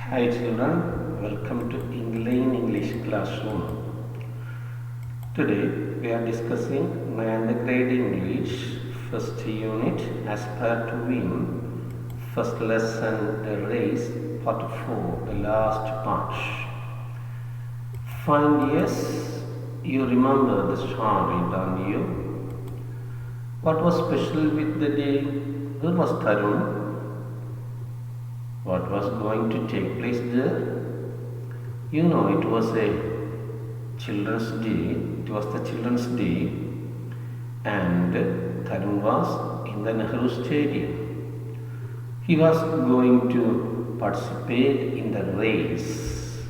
Hi children, welcome to Eng-lane English classroom. Today we are discussing 9th grade English first unit as per to win first lesson the race part 4 the last part. Find yes, you remember the story, don't you? What was special with the day? Where was Tarun? What was going to take place there? You know, it was a children's day. It was the children's day, and Tarun was in the Nehru Stadium. He was going to participate in the race.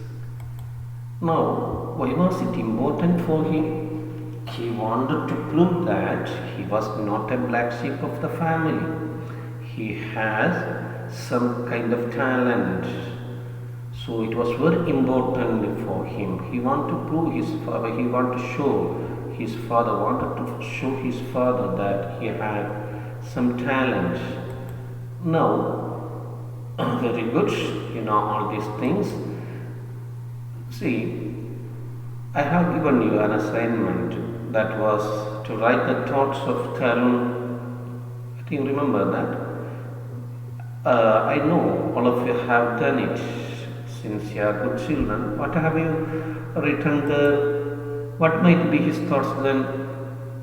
Now, why was it important for him? He wanted to prove that he was not a black sheep of the family. He has some kind of talent. So it was very important for him. He wanted to prove his father, he wanted to show his father, that he had some talent. Now, very good, you know all these things. See, I have given you an assignment that was to write the thoughts of Tarun. I think you remember that. I know all of you have done it since you are good children. What have you written there? What might be his thoughts then?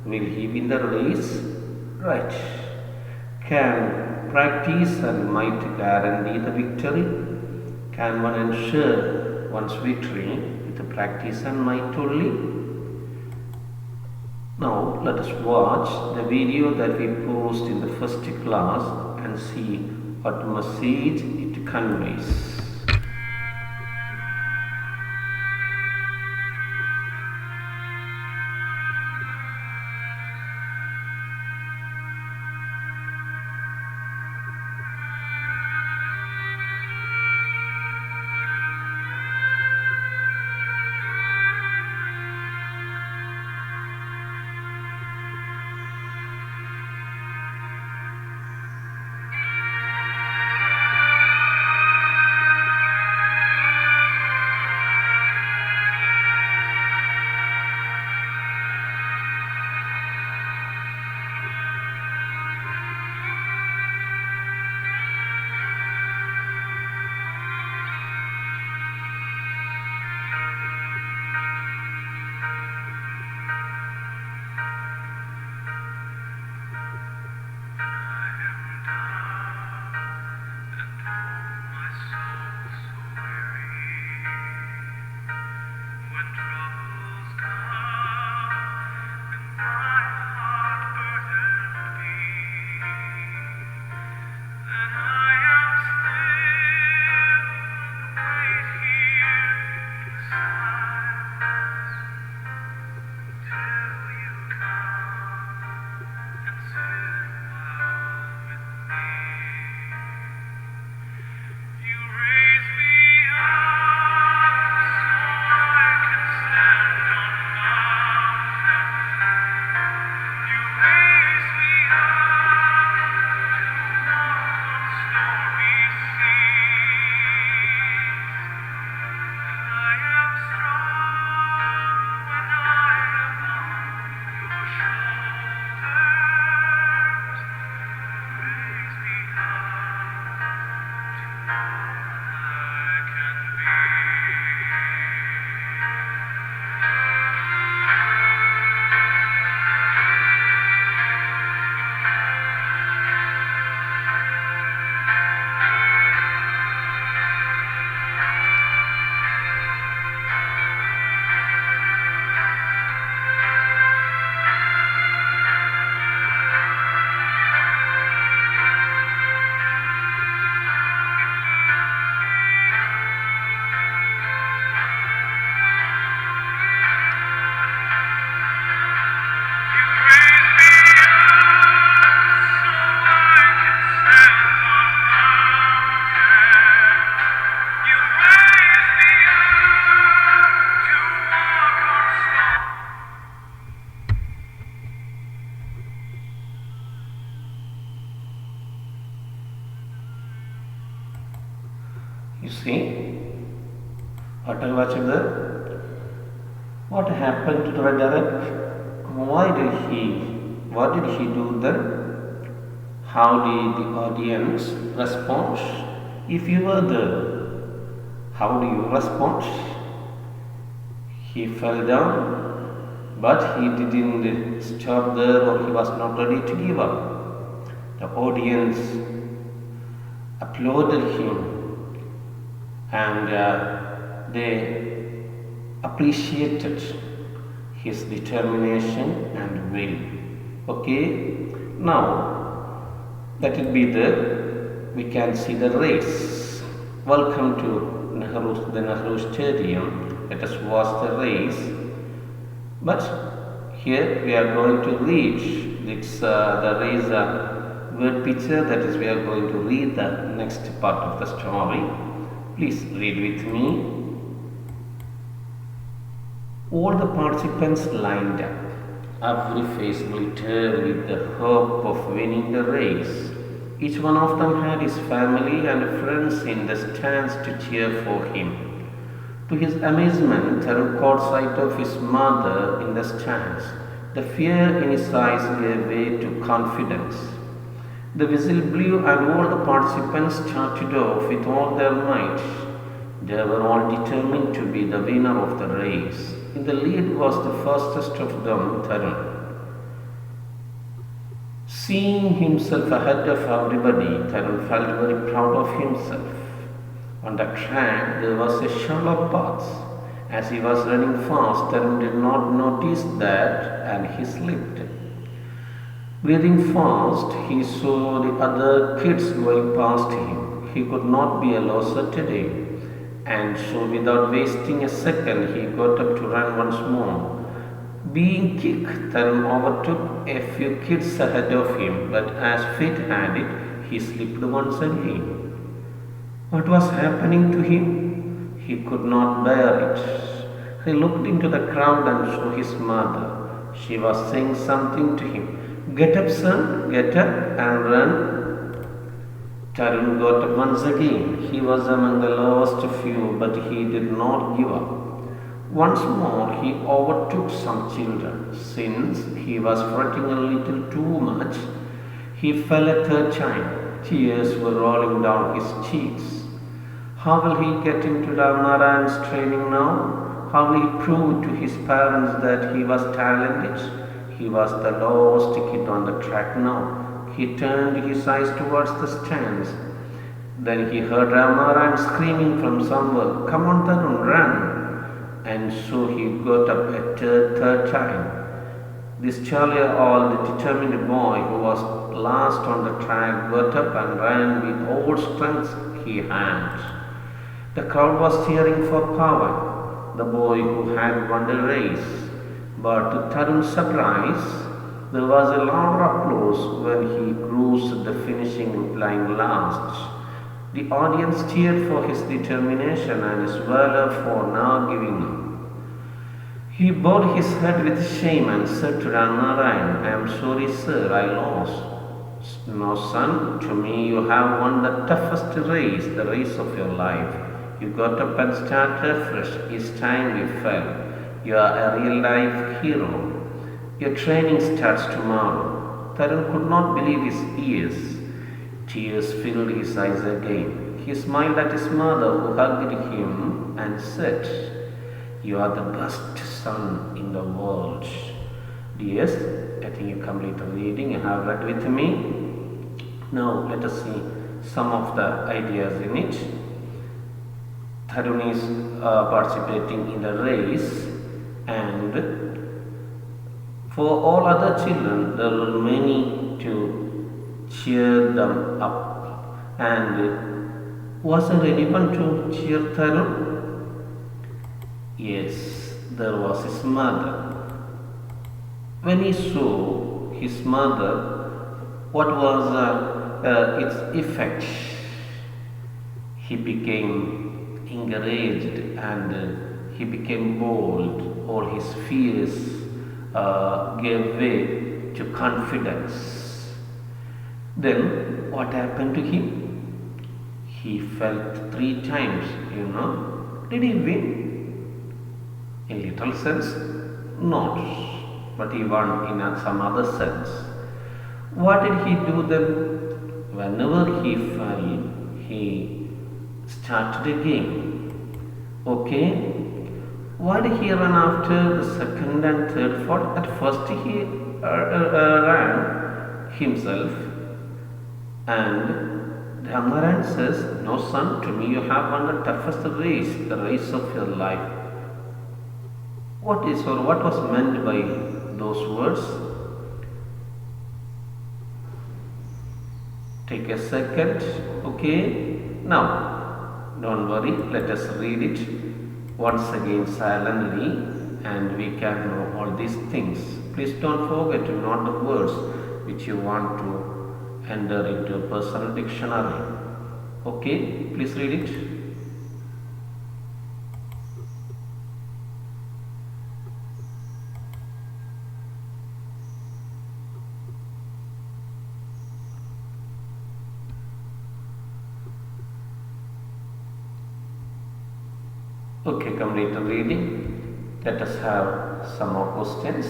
Will he win the race? Right. Can practice and might guarantee the victory? Can one ensure one's victory with the practice and might only? Now let us watch the video that we post in the first class and see what message it conveys. You see what I watched there? What happened to Derek? What did he do then? How did the audience respond? If you were there, how do you respond? He fell down, but he didn't stop there, or he was not ready to give up. The audience applauded him, and they appreciated his determination and will. Okay, now let it be there. We can see the race. Welcome to the Nehru Stadium. Let us watch the race. But here we are going to read the race word picture. That is, we are going to read the next part of the story. Please read with me. All the participants lined up. Every face glittered with the hope of winning the race. Each one of them had his family and friends in the stands to cheer for him. To his amazement, Tarun caught sight of his mother in the stands. The fear in his eyes gave way to confidence. The whistle blew and all the participants started off with all their might. They were all determined to be the winner of the race. In the lead was the fastest of them, Tarun. Seeing himself ahead of everybody, Tarun felt very proud of himself. On the track, there was a shallow path. As he was running fast, Tarun did not notice that and he slipped. Breathing fast, he saw the other kids going past him. He could not be a loser today. And so, without wasting a second, he got up to run once more. Being quick, Tarun overtook a few kids ahead of him, but as fate had it, he slipped once again. What was happening to him? He could not bear it. He looked into the crowd and saw his mother. She was saying something to him. "Get up, son, get up and run." Tarun got up once again. He was among the lowest few, but he did not give up. Once more, he overtook some children. Since he was fretting a little too much, he fell a third time. Tears were rolling down his cheeks. How will he get into Narayan's training now? How will he prove to his parents that he was talented? He was the lowest kid on the track now. He turned his eyes towards the stands. Then he heard Narayan screaming from somewhere, "Come on, Tarun, run!" And so he got up a third time. This jolly old determined boy who was last on the track got up and ran with all strength he had. The crowd was cheering for Pawan, the boy who had won the race. But to Tarun's surprise, there was a loud applause when he cruised the finishing line last. The audience cheered for his determination and his valor for not giving up. He bowed his head with shame and said to Narayan, "I am sorry, sir, I lost." "No, son, to me you have won the toughest race, the race of your life. You got up and started fresh each time you fell. You are a real life hero. Your training starts tomorrow." Tarun could not believe his ears. Tears filled his eyes again. He smiled at his mother, who hugged him and said, "You are the best son in the world." Yes, I think you completed reading. You have read with me. Now let us see some of the ideas in it. Tarun is participating in the race, and for all other children, there were many to cheer them up. And was there anyone to cheer Tarun? Yes, there was his mother. When he saw his mother, what was its effect? He became encouraged and he became bold. All his fears gave way to confidence. Then what happened to him? He felt 3 times, Did he win? In literal sense, not. But he won in some other sense. What did he do then? Whenever he fell, he started again. Okay? Why did he run after the second and third fall? At first he ran himself, and Eng-lane says, "No, son, to me you have won the toughest race, the race of your life." What was meant by those words? Take a second, okay? Now, don't worry, let us read it once again silently, and we can know all these things. Please don't forget to note the words which you want to enter into a personal dictionary. Okay, please read it. Okay, complete the reading. Let us have some more questions.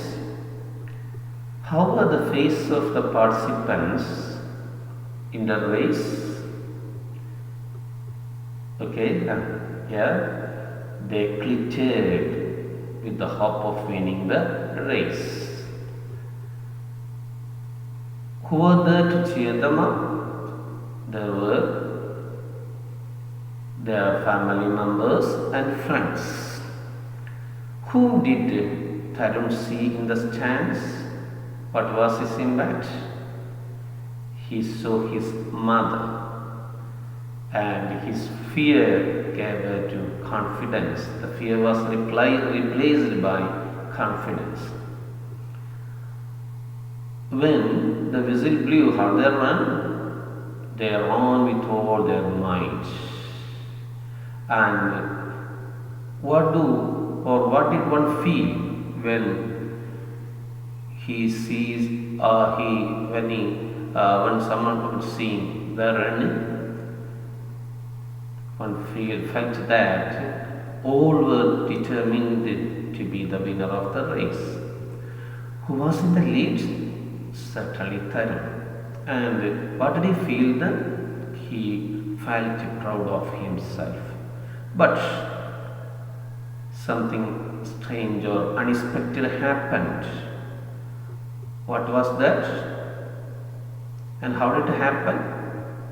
How were the faces of the participants in the race? Okay, and here they glittered with the hope of winning the race. Who were there to cheer them up? There were their family members and friends. Whom did Tarun see in the stands? What was his impact? He saw his mother, and his fear gave her to confidence. The fear was replaced by confidence. When the whistle blew, how they ran? They ran with all their might. And what did one feel when he sees when someone was seen the running? One felt that all were determined to be the winner of the race. Who was in the lead? Certainly Tarun. And what did he feel then? He felt proud of himself. But something strange or unexpected happened. What was that? And how did it happen?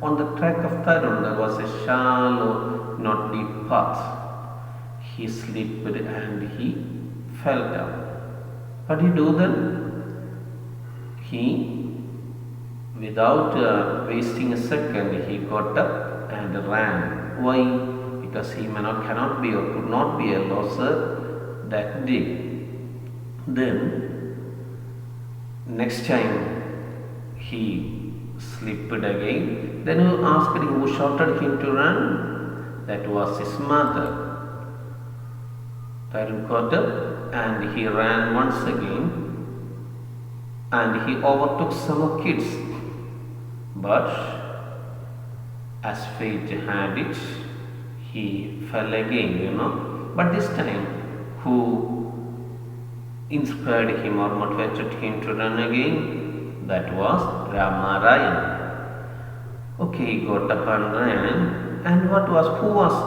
On the track of Tarun there was a shallow, not deep path. He slipped and he fell down. What did he do then? He, without wasting a second, he got up and ran. Why? Because he cannot be or could not be a loser that day. Then, next time, he slipped again. Then who asked him, who shouted him to run? That was his mother. Tarun got up and he ran once again, and he overtook some kids. But as fate had it, he fell again, But this time, who inspired him or motivated him to run again? That was Rama. Okay, he got up and ran. And who was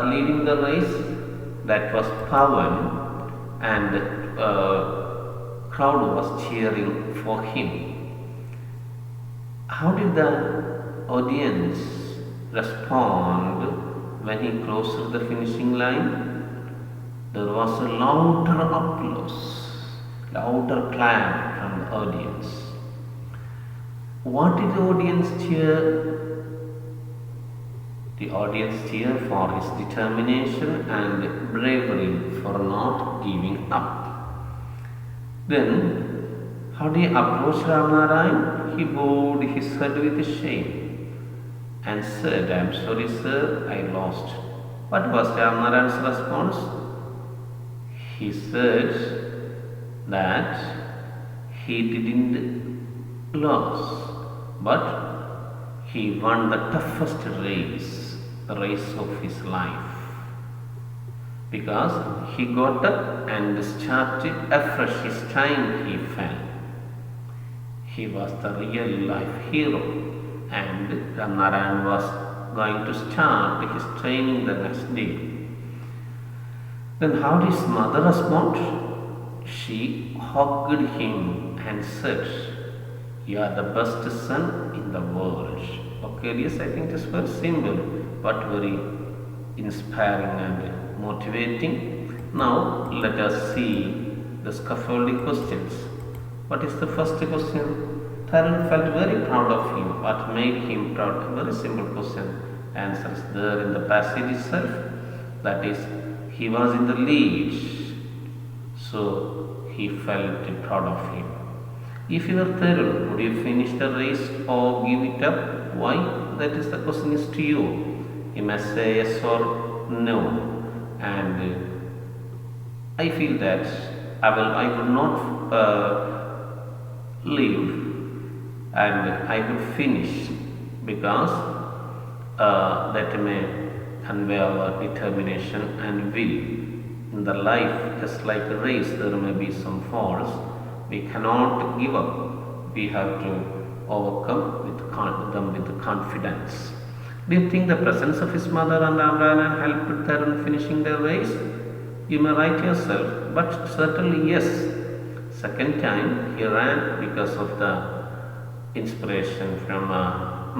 leading the race? That was Pawan, and the crowd was cheering for him. How did the audience respond when he crossed the finishing line? There was a louder applause, louder clap from the audience. What did the audience cheer? The audience cheered for his determination and bravery for not giving up. Then, how did he approach Rama? He bowed his head with shame and said, "I am sorry, sir, I lost." What was Rama's response? He said that he didn't lose, but he won the toughest race, the race of his life, because he got up and started afresh each time he fell. He was the real life hero, and Ramnarayan was going to start his training the next day. Then how did his mother respond? She hugged him and said, "You are the best son in the world." Okay, yes, I think it's very simple but very inspiring and motivating. Now let us see the scaffolding questions. What is the first question? Tarun felt very proud of him. What made him proud? A very simple question. Answer is there in the passage itself. That is, he was in the lead, so he felt proud of him. If you were Tarun, would you finish the race or give it up? Why? That is the question is to you. You must say yes or no. And I feel that I would not leave, and I would finish, because that may convey our determination and will. In the life, just like a race, there may be some falls. We cannot give up. We have to overcome them with confidence. Do you think the presence of his mother and Ramnarayan helped Tarun finishing the race? You may write yourself, but certainly yes. Second time he ran because of the inspiration from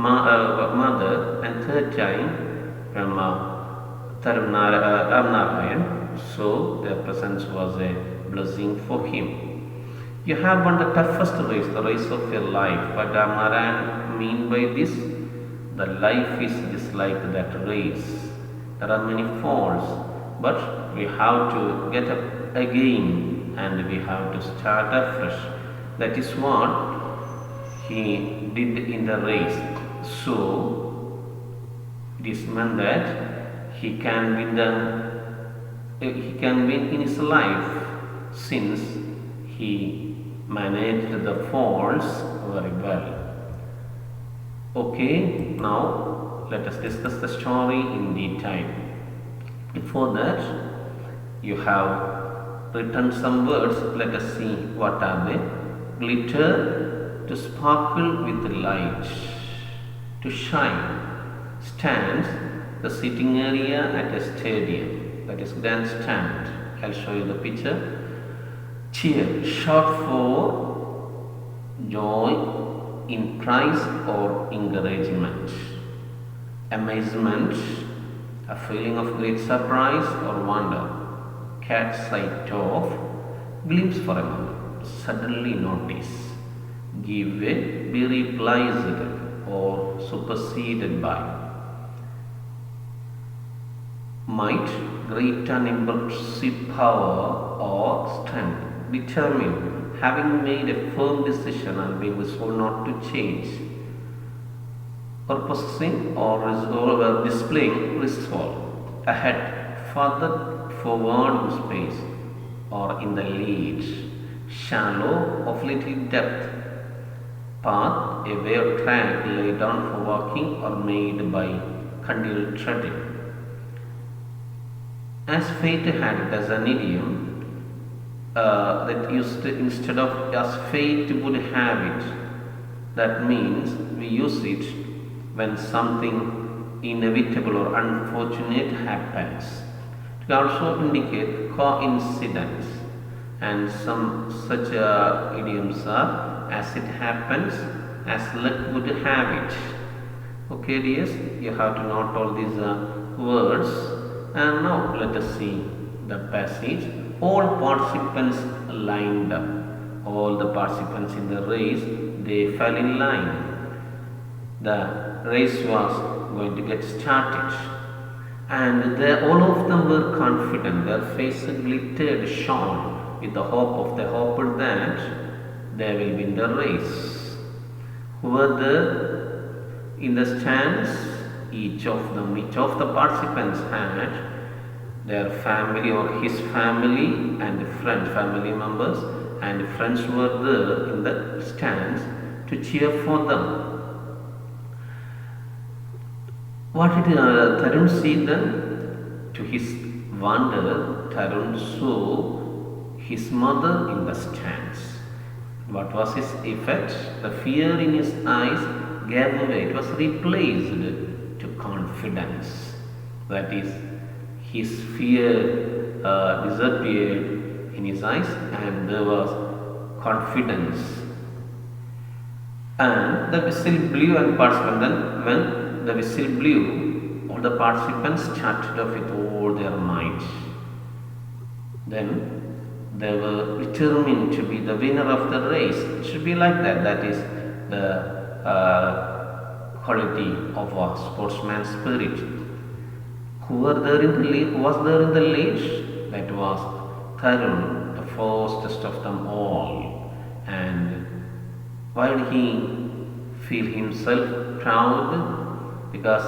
mother, and third time from Ramnarayan. So their presence was a blessing for him. You have won the toughest race, the race of your life. What Ramnarayan mean by this? The life is just like that race. There are many falls, but we have to get up again and we have to start afresh. That is what he did in the race. So it is meant that he can win in his life, since he managed the falls very well. Okay, now let us discuss the story in detail. Before that, you have written some words. Let us see what are they. Glitter, to sparkle with light, to shine. Stands, the sitting area at a stadium, that is grandstand. I'll show you the picture. Cheer, short for joy in praise or encouragement. Amazement, a feeling of great surprise or wonder. Catch sight of, glimpse for a moment, suddenly notice. Give way, be replaced or superseded by. Might, great and impressive power or strength. Determined, having made a firm decision and being resolved not to change. Or possessing or displaying resolve. Ahead, further forward in space or in the lead. Shallow, of little depth. Path, a way or track laid down for walking or made by continual treading. As fate had it as an idiom, that used instead of as fate would have it. That means we use it when something inevitable or unfortunate happens. It can also indicate coincidence, and some such idioms are as it happens, as luck would have it. Okay, dears, you have to note all these words. And now let us see the passage. All participants lined up. All the participants in the race, they fell in line. The race was going to get started, and all of them were confident. Their faces glittered, shone with the hope of the hopper that they will win the race. Who were there in the stands? Each of the participants had their family or his family and family members and friends were there in the stands to cheer for them. What did Tarun see then? To his wonder, Tarun saw his mother in the stands. What was his effect? The fear in his eyes gave away. It was replaced to confidence. That is, his fear disappeared in his eyes, and there was confidence. And the whistle blew, and when the whistle blew, all the participants started off with all their might. Then they were determined to be the winner of the race. It should be like that. That is the quality of a sportsman's spirit. Who was there in the lead? That was Tarun, the fastest of them all. And why did he feel himself proud? Because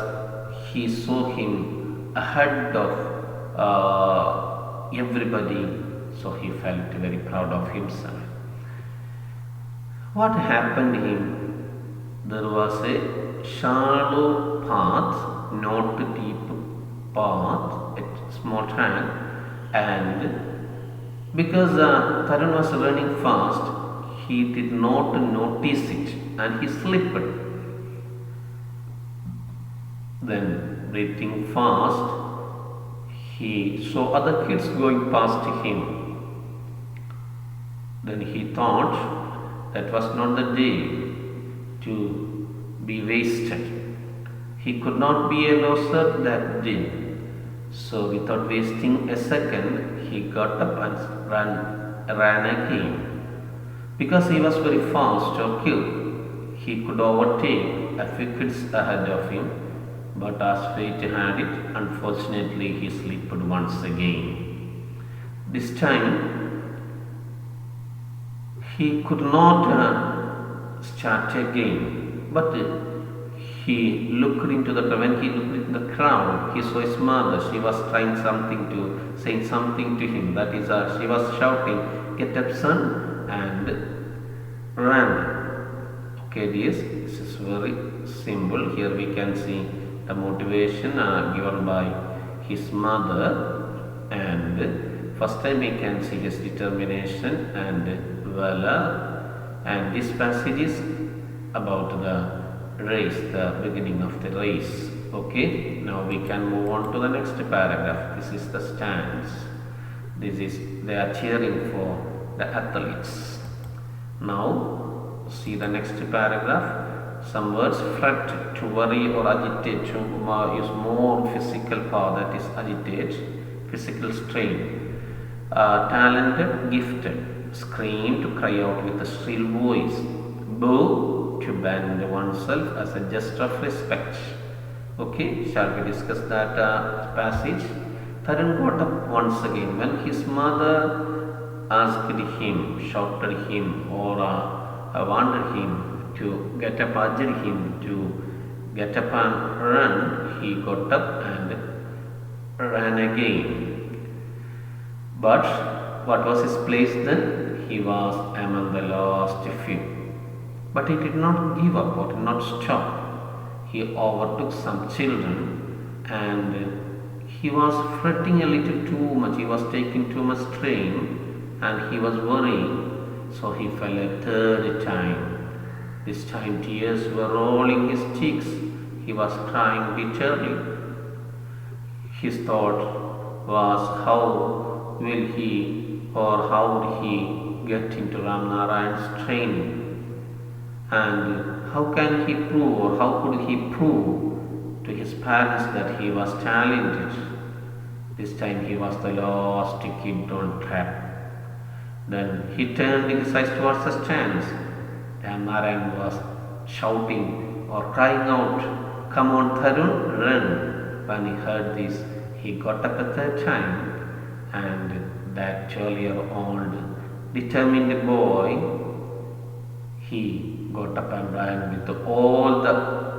he saw him ahead of everybody, so he felt very proud of himself. What happened to him? There was a shallow path, not a deep path, a small track, and because Tarun was running fast, he did not notice it and he slipped. Then, breathing fast, he saw other kids going past him. Then he thought that was not the day to be wasted. He could not be a loser that day. So without wasting a second, he got up and ran again. Because he was very fast or quick, he could overtake a few kids ahead of him. But as fate had it, unfortunately he slipped once again. This time he could not start again. But he looked into when he looked into the crowd, he saw his mother. She was saying something to him. That is, she was shouting, "Get up, son," and ran. Okay, this is very simple. Here we can see the motivation given by his mother, and first time we can see his determination and valor. And this passage is about the race, the beginning of the race. Okay, now we can move on to the next paragraph. This is the stands. They are cheering for the athletes. Now see the next paragraph. Some words: fret, to worry or agitate, to use more physical power, that is agitate, physical strain. Talented, gifted, scream, to cry out with a shrill voice. Bow, to bend oneself as a gesture of respect. Okay, shall we discuss that passage? Tarun got up once again when his mother asked him, shouted him, or wanted him to get up, urged him to get up and run. He got up and ran again. But what was his place then? He was among the last few. But he did not give up or did not stop. He overtook some children and he was fretting a little too much. He was taking too much strain and he was worrying. So he fell a third time. This time tears were rolling his cheeks. He was crying bitterly. His thought was, how will he or how would he get into Ramnarayan's training? And how can he prove or how could he prove to his parents that he was talented? This time he was the last kid on track. Then he turned his eyes towards the stands. Narayan was shouting or crying out, "Come on, Tarun, run." When he heard this, he got up a third time, and that 12-year-old determined boy, he got up and ran with all the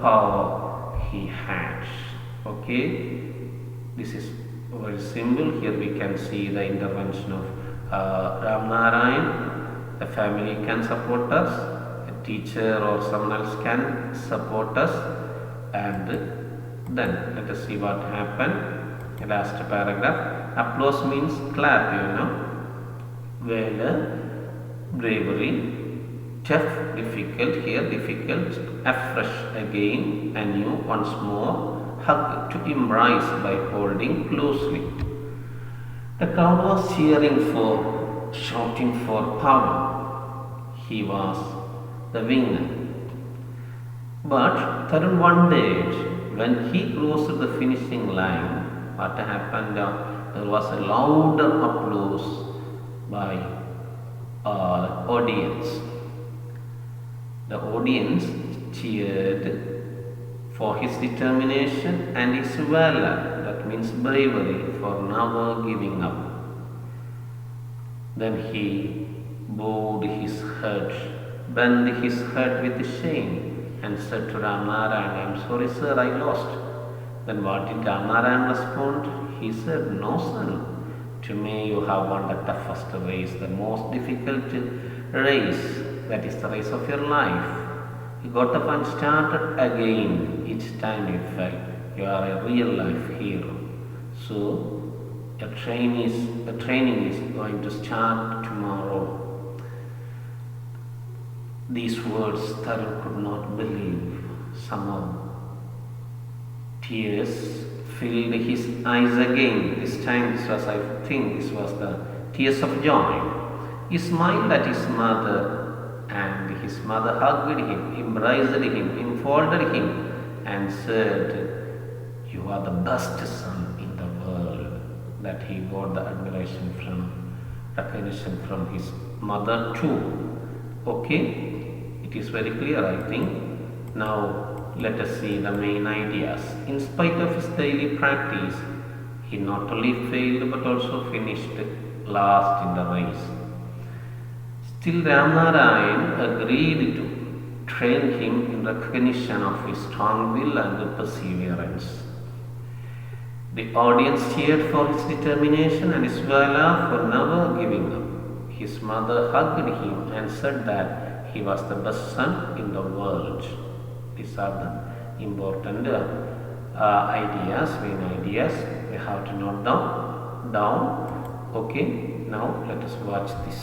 power he had. Okay, this is very simple. Here we can see the intervention of Ram Narayan. The family can support us, a teacher or someone else can support us, and Then let us see what happened. The last paragraph. Applause means clap, Valor, bravery, tough, difficult, here difficult, afresh, again, anew, once more, hug, to embrace by holding closely. The crowd was cheering for, shouting for power. He was the winner. But Tarun wondered, when he crossed the finishing line, what happened? There was a louder applause by audience. The audience cheered for his determination and his valor, that means bravery, for never giving up. Then he bowed his head, bent his head with shame, and said to Ramnarayan, "I am sorry, sir, I lost." Then what did Ramnarayan respond? He said, "No, son. To me, you have won the toughest race, the most difficult race, that is the race of your life. You got up and started again each time you fell. You are a real life hero. So, your training is going to start tomorrow." These words Tarun could not believe. Somehow, tears filled his eyes again. This time, I think this was the tears of joy. He smiled at his mother, and his mother hugged him, embraced him, enfolded him, and said, "You are the best son in the world." That he got the recognition from his mother too. Okay, it is very clear, I think. Now let us see the main ideas. In spite of his daily practice, he not only failed but also finished last in the race. Still, Ramnarayan agreed to train him in recognition of his strong will and perseverance. The audience cheered for his determination and his valor for never giving up. His mother hugged him and said that he was the best son in the world. These are the important main ideas we have to note down. Okay, now let us watch this.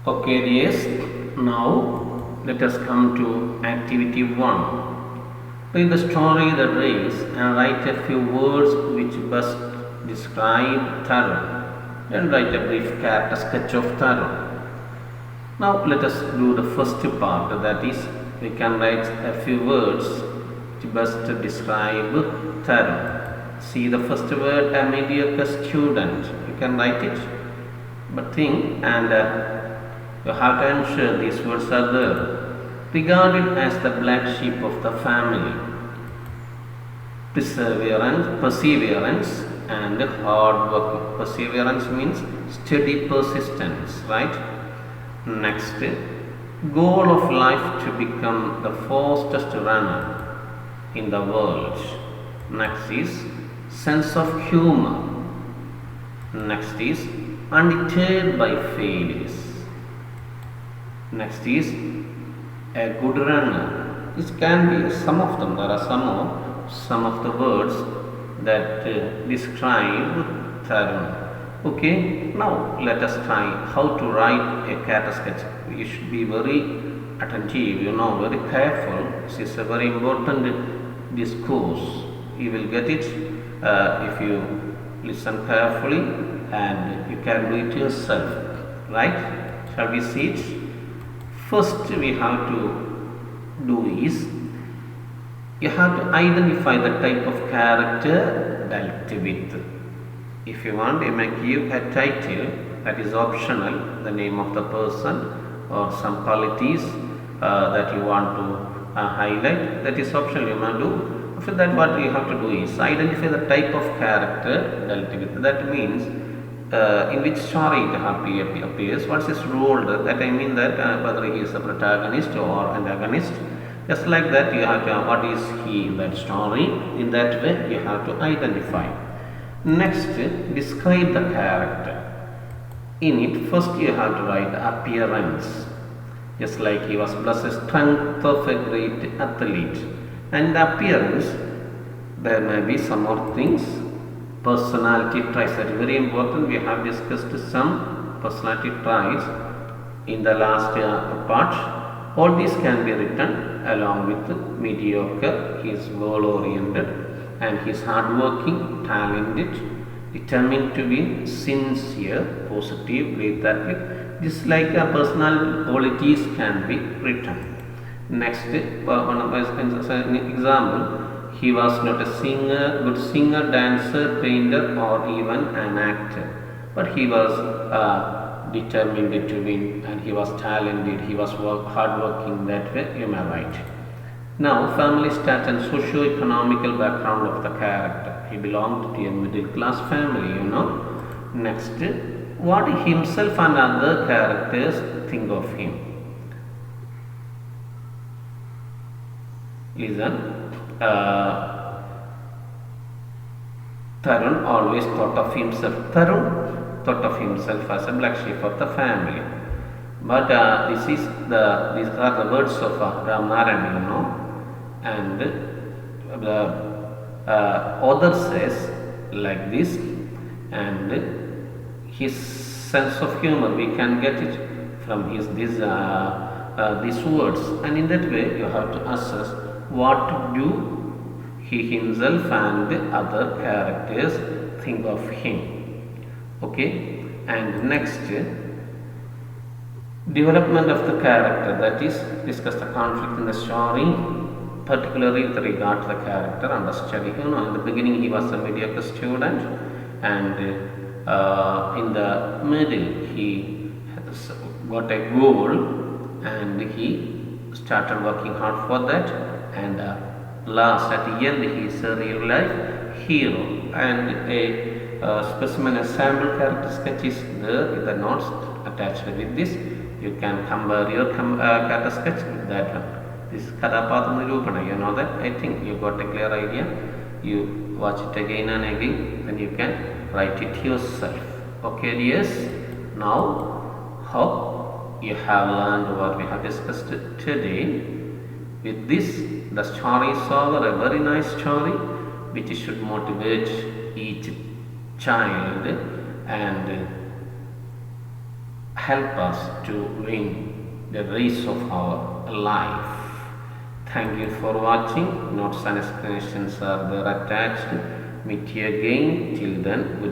Okay, yes. Now let us come to activity 1. Read the story that reads and write a few words which best describe Tarun. Then write a brief character sketch of Tarun. Now let us do the first part, that is, we can write a few words to best describe Tarun. See the first word, a mediocre student. You can write it, but think and you have to ensure these words are there. Regarded as the black sheep of the family. Perseverance and hard work. Perseverance means steady persistence, right? Next, goal of life to become the fastest runner in the world. Next is sense of humor. Next is undeterred by failures. Next is a good runner. This can be some of them. There are some of the words that describe Tarun. Okay, now let us try how to write a character sketch. You should be very attentive, very careful. This is a very important discourse. You will get it if you listen carefully and you can do it yourself. Right? Shall we see it? First we have to do is you have to identify the type of character dealt with. If you want, you may give a title that is optional, the name of the person or some qualities that you want to highlight. That is optional, you may do. After that, what you have to do is identify the type of character dealt with. That means in which story it appears, what's his role. That I mean that whether he is a protagonist or antagonist. Just like that, you have to what is he in that story. In that way, you have to identify. Next, describe the character. In it, first you have to write appearance. Just like he was blessed strength of a great athlete. And the appearance, there may be some more things. Personality traits, that is very important. We have discussed some personality traits in the last part. All these can be written along with mediocre. He is goal oriented and he is hardworking, talented, determined to be sincere, positive, great athlete. Just like personal qualities can be written. Next, one of an example. He was not a singer, good singer, dancer, painter, or even an actor, but he was determined to win, and he was talented. He was hardworking. That way, you may write. Now, family status and socio-economical background of the character. He belonged to a middle-class family. Next, what himself and other characters think of him. Listen. Tarun always thought of himself. Tarun thought of himself as a black sheep of the family. But these are the words of Ram Narayan, and the author says like this, and his sense of humor we can get it from these words, and in that way you have to assess what do he himself and the other characters think of him. Okay, and next, development of the character, that is, discuss the conflict in the story, particularly with regard to the character under study. In the beginning he was a mediocre student, and in the middle he got a goal and he started working hard for that, and last at the end he is a real life hero. And a specimen, a sample character sketch is there with the notes attached with this. You can compare your character sketch with that one. This is Kathapatham Nirupana. You know that? I think you got a clear idea. You watch it again and again, then you can write it yourself. Okay, yes. Now, hope you have learned what we have discussed today. With this, the story is over, a very nice story which should motivate each child and help us to win the race of our life. Thank you for watching. Notes and explanations are there attached. Meet you again. Till then, good.